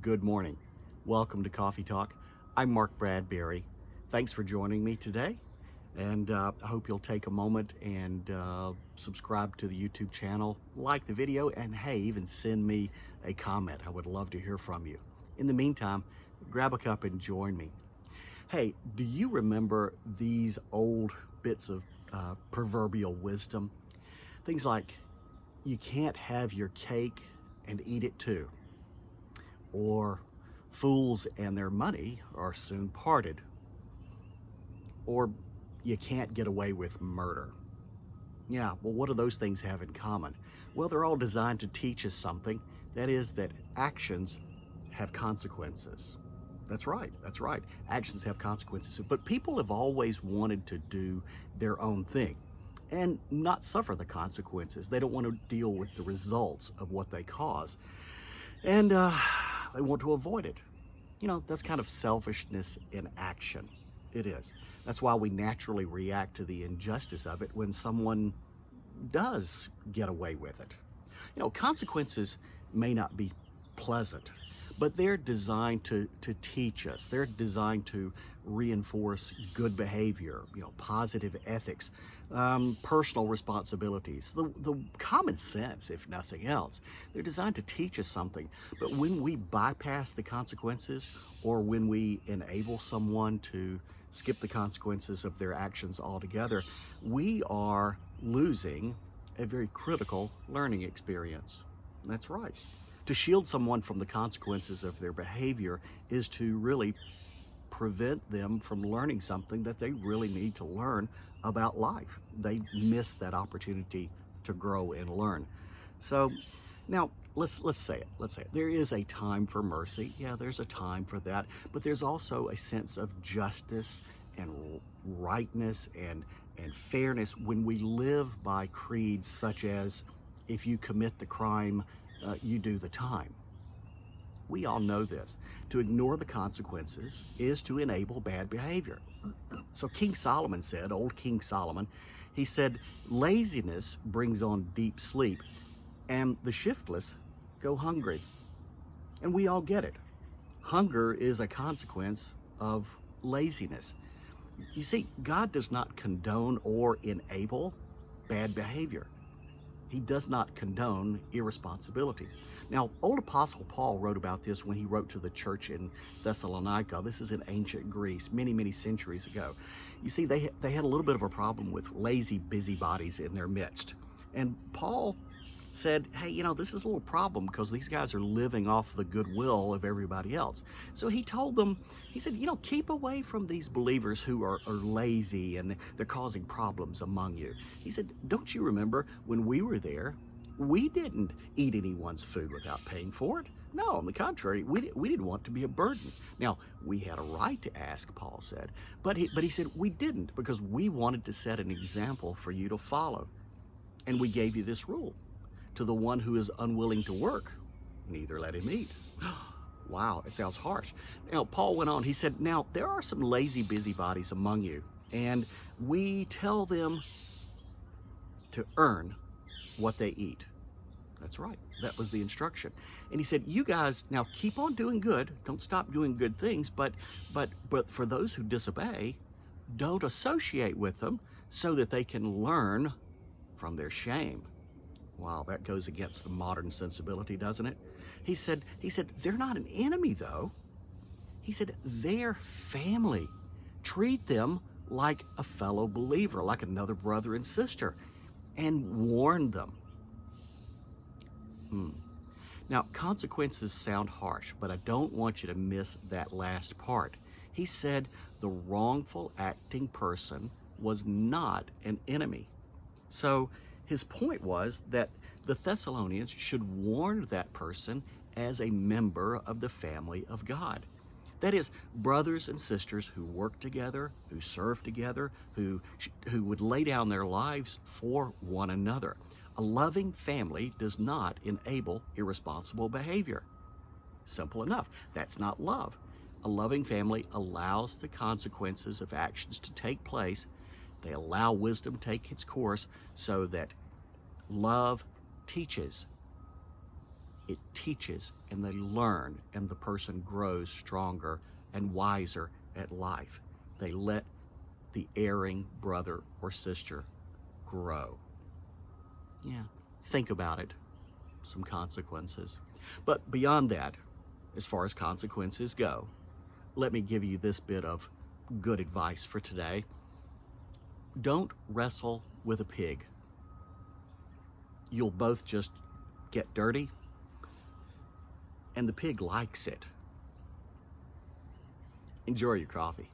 Good morning. Welcome to Coffee Talk. I'm Mark Bradberry. Thanks for joining me today. And I hope you'll take a moment and subscribe to the YouTube channel, like the video, and hey, even send me a comment. I would love to hear from you. In the meantime, grab a cup and join me. Hey, do you remember these old bits of proverbial wisdom? Things like, you can't have your cake and eat it too. Or fools and their money are soon parted. Or you can't get away with murder. Yeah, well, what do those things have in common? Well, they're all designed to teach us something. That is that actions have consequences. That's right, that's right. Actions have consequences. But people have always wanted to do their own thing and not suffer the consequences. They don't want to deal with the results of what they cause. And they want to avoid it. You know, that's kind of selfishness in action. It is. That's why we naturally react to the injustice of it when someone does get away with it. You know, consequences may not be pleasant, but they're designed to teach us. They're designed to reinforce good behavior, you know, positive ethics, personal responsibilities, the common sense, if nothing else. They're designed to teach us something. But when we bypass the consequences, or when we enable someone to skip the consequences of their actions altogether, we are losing a very critical learning experience. That's right. To shield someone from the consequences of their behavior is to really prevent them from learning something that they really need to learn about life. They miss that opportunity to grow and learn. So now let's say it. Let's say it. There is a time for mercy. Yeah, there's a time for that. But there's also a sense of justice and rightness and fairness when we live by creeds such as, if you commit the crime, you do the time. We all know this. To ignore the consequences is to enable bad behavior. So King Solomon said, old King Solomon, he said, laziness brings on deep sleep, and the shiftless go hungry. And we all get it. Hunger is a consequence of laziness. You see, God does not condone or enable bad behavior. He does not condone irresponsibility. Now, old Apostle Paul wrote about this when he wrote to the church in Thessalonica. This is in ancient Greece, many, many centuries ago. You see, they had a little bit of a problem with lazy busybodies in their midst. And Paul said, hey, you know, this is a little problem because these guys are living off the goodwill of everybody else. So he told them, he said, you know, keep away from these believers who are lazy and they're causing problems among you. He said, don't you remember when we were there, we didn't eat anyone's food without paying for it? No, on the contrary, we didn't want to be a burden. Now, we had a right to ask, Paul said, but he said we didn't because we wanted to set an example for you to follow. And we gave you this rule. To the one who is unwilling to work, neither let him eat. Wow, it sounds harsh. Now, Paul went on, he said, now, there are some lazy busybodies among you, and we tell them to earn what they eat. That's right, that was the instruction. And he said, you guys, now keep on doing good, don't stop doing good things, but for those who disobey, don't associate with them so that they can learn from their shame. Wow, that goes against the modern sensibility, doesn't it? He said, they're not an enemy, though. He said, they're family. Treat them like a fellow believer, like another brother and sister, and warn them. Now, consequences sound harsh, but I don't want you to miss that last part. He said the wrongful acting person was not an enemy. So his point was that the Thessalonians should warn that person as a member of the family of God. That is, brothers and sisters who work together, who serve together, who would lay down their lives for one another. A loving family does not enable irresponsible behavior. Simple enough. That's not love. A loving family allows the consequences of actions to take place. They allow wisdom to take its course so that love teaches it teaches and they learn, and the person grows stronger and wiser at life. They let the erring brother or sister grow. Yeah, think about it. Some consequences. But beyond that, as far as consequences go, let me give you this bit of good advice for today. Don't wrestle with a pig. You'll both just get dirty, and the pig likes it. Enjoy your coffee.